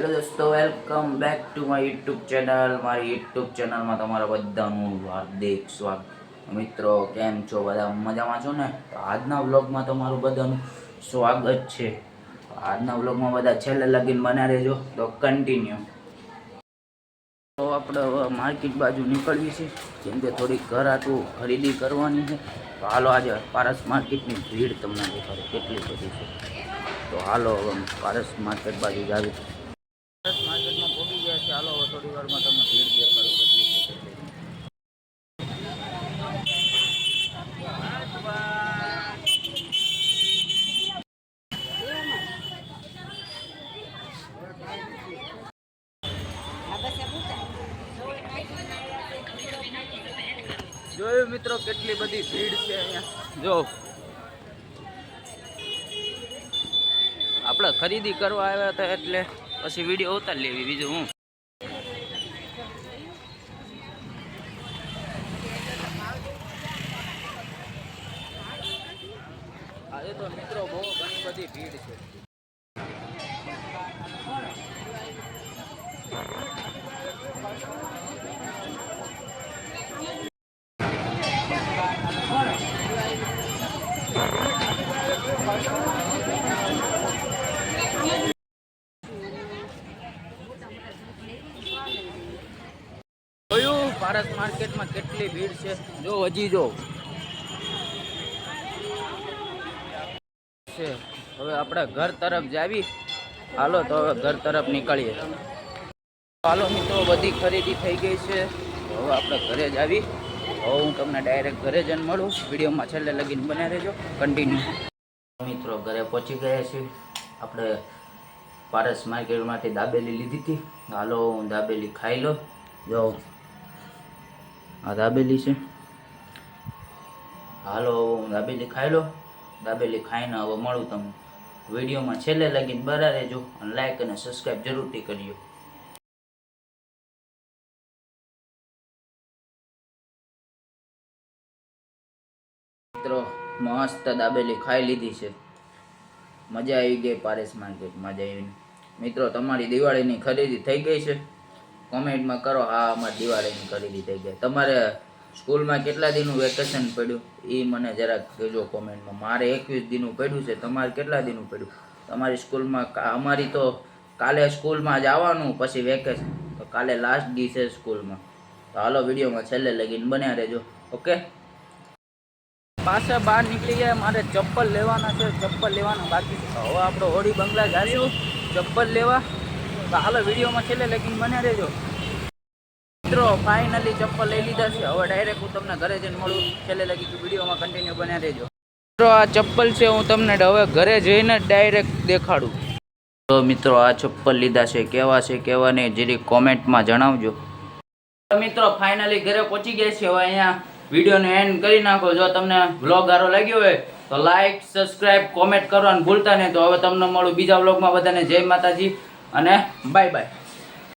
Hello દોસ્તો, welcome back to my YouTube channel. મારી YouTube ચેનલમાં તમારા બધાનું હાર્દિક સ્વાગત. મિત્રો કેમ છો? બધા મજામાં છો ને? તો આજના વ્લોગમાં તમારું બધાનું સ્વાગત છે. આજના વ્લોગમાં બધા છેલ્લે લગીને બના રહેજો, તો કન્ટિન્યુ. તો આપણે હવે માર્કેટ બાજુ નીકળીએ છીએ, કેમ કે થોડીક ઘરાટું ખરીદી કરવાની છે. તો હાલો, આજે પારસ માર્કેટની ભીડ તમને દેખાડો કેટલી બધી છે. તો હાલો હવે પારસ માર્કેટ બાજુ જ આવી માર્કેટમાં પહોંચી ગયા છે. હાલો થોડી વારમાં તમને ભીડ દેખાડો કેટલી છે. જોયું મિત્રો કેટલી બધી ભીડ છે અહીંયા. જો આપણે ખરીદી કરવા આવ્યા હતા એટલે પછી વિડીયો ઉતાર લેવી, બીજું હું. આજે તો મિત્રો બહુ ઘણી બધી ભીડ છે. જોયું પારસ માર્કેટમાં કેટલી ભીડ છે. જો હજી જો છે. હવે આપણે ઘર તરફ જાવી. હાલો તો હવે ઘર તરફ નીકળીએ. હાલો મિત્રો, બધી ખરીદી થઈ ગઈ છે. હવે આપણે ઘરે જ આવી. હવે હું તમને ડાયરેક્ટ ઘરે જઈને મળું. વિડીયોમાં છેલ્લે લગીને બને રહેજો, કન્ટિન્યુ. મિત્રો ઘરે પહોંચી ગયા છીએ. આપણે પારસ માર્કેટમાંથી દાબેલી લીધી હતી. હાલો હું દાબેલી ખાઈ લો. જો આ દાબેલી છે. હાલો હું દાબેલી ખાઈ લો. દાબેલી ખાઈને હવે મળું તમને. વિડીયોમાં છેલ્લે લગીને બરા રહેજો અને લાઈક અને સબસ્ક્રાઈબ જરૂરથી કરજો. મિત્રો મસ્ત દાબેલી ખાઈ લીધી છે. મજા આવી ગઈ પારસ માર્કેટ. મજા આવી. મિત્રો તમારી દિવાળીની ખરીદી થઈ ગઈ છે? કોમેન્ટમાં કરો હા અમારી દિવાળીની ખરીદી થઈ ગઈ. તમારે સ્કૂલમાં કેટલા દિનનું વેકેશન પડ્યું એ મને જરાક કહેજો કોમેન્ટમાં. મારે 21 દિનનું પડ્યું છે. તમારે કેટલા દિનનું પડ્યું? તમારી સ્કૂલમાં અમારી તો કાલે સ્કૂલમાં જવાનું, પછી વેકેશન. તો કાલે લાસ્ટ ડી છે સ્કૂલમાં. તો હાલો વિડીયોમાં છેલ્લે લગીને બન્યા રહેજો. ઓકે, પાછા બહાર નીકળી ગયા. મારે ચપ્પલ લેવાના છે. ચપ્પલ લેવાના બાકી છે. હવે આપણે હોળી બંગલા જઈશું ચપ્પલ લેવા. તો હાલો વિડીયોમાં છેલ્લે લગીને બન્યા રહેજો. મિત્રો ફાઇનલી ચપ્પલ લઈ લીધા છે. હવે ડાયરેક્ટ હું તમને ઘરે જઈને મળું. છેલ્લે લગી વિડીયોમાં કન્ટિન્યુ બન્યા રહેજો. મિત્રો આ ચપ્પલ છે, હું તમને હવે ઘરે જઈને ડાયરેક્ટ દેખાડું. તો મિત્રો આ ચપ્પલ લીધા છે. કેવા છે કેવા નહીં જરી કોમેન્ટમાં જણાવજો. મિત્રો ફાઇનલી ઘરે પહોંચી ગયા છે. હવે અહીંયા વિડીયોને એન્ડ કરી નાખો. જો તમને વ્લોગ સારો લાગ્યો હોય તો લાઈક, સબસ્ક્રાઈબ, કોમેન્ટ કરવાનું ભૂલતા નહીં. તો હવે તમને મળું બીજા વ્લોગમાં. બધાને જય માતાજી અને બાય બાય.